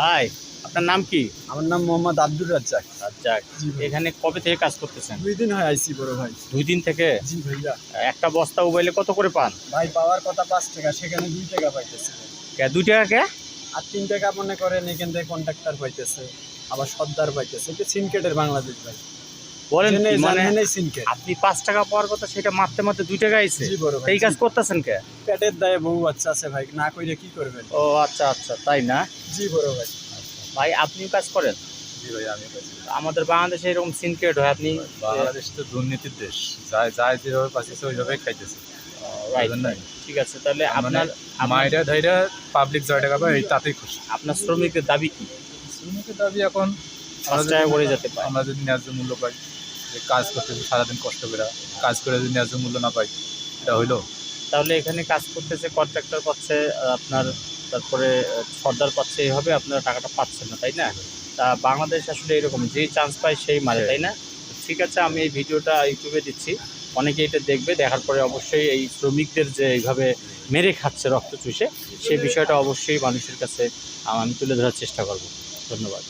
ভাই আপনার নাম কি? আমার নাম মোহাম্মদ আব্দুর রাজ্জাক। রাজ্জাক। জি ভাই। এখানে কবে থেকে কাজ করতেছেন? 2 দিন হয় আইছি বড় ভাই। 2 দিন থেকে? জি ভাইয়া। একটা বস্তা মোবাইলে কত করে পান? ভাই পাওয়ার কথা 5 টাকা, সেখানে 2 টাকা পাইতেছে। 2 টাকা কে? আর 3 টাকা মনে করেন এখান থেকে কন্ট্রাক্টর পাইতেছে, আবার সর্দার পাইতেছে। এটা সিনকেটের বাংলাদেশ ভাই। বলেন জেনে কি মানে জানেনই সিনকেট। আপনি 5 টাকা পাওয়ার কথা সেটা মারতে মারতে 2 টাকা আইছে? জি বড় ভাই। এই কাজ করতেছেন কে? পেটের দায়ে বউ বাচ্চা আছে ভাই, না কইরে কি করবেন? ও আচ্ছা আচ্ছা, তাই না? জি বড় ভাই। ভাই আপনিও কাজ করেন? জি ভাই, আমি কাজ করি। আমাদের বাংলাদেশে এরকম সিনক্রেট হয় আপনি বাংলাদেশ তো দুর্নীতির দেশ, যায় যেভাবে পাচ্ছে ওইভাবেই খাইতেছে। রাইট বুঝলেন নাই? ঠিক আছে তাহলে মানে আপনার আপনার মায়েরা ধৈরা পাবলিক 6 টাকা পায়, তাতেই খুশি। আপনার শ্রমিকের দাবি কি? শ্রমিকের দাবি এখন 5 টাকা করে যেতে পারে। আমরা যদি ন্যায্য মূল্য পাই, যে কাজ করতেছি সারাদিন কষ্ট করে, কাজ করে যদি ন্যায্য মূল্য না পাই, এটা হইলো। তাহলে এখানে কাজ করতেছে কন্ট্রাক্টর পাচ্ছে আপনার, তারপরে সর্দার পাচ্ছে, এইভাবে আপনারা টাকাটা পাচ্ছেন না তাই না? তা বাংলাদেশ আসলে এরকম, যেই চান্স পায় সেই মারে তাই না? ঠিক আছে, আমি এই ভিডিওটা ইউটিউবে দিচ্ছি, অনেকে এটা দেখবে, দেখার পরে অবশ্যই এই শ্রমিকদের যে এইভাবে মেরে খাচ্ছে রক্ত চুষে, সেই বিষয়টা অবশ্যই মানুষের কাছে আমি তুলে ধরার চেষ্টা করব। ধন্যবাদ।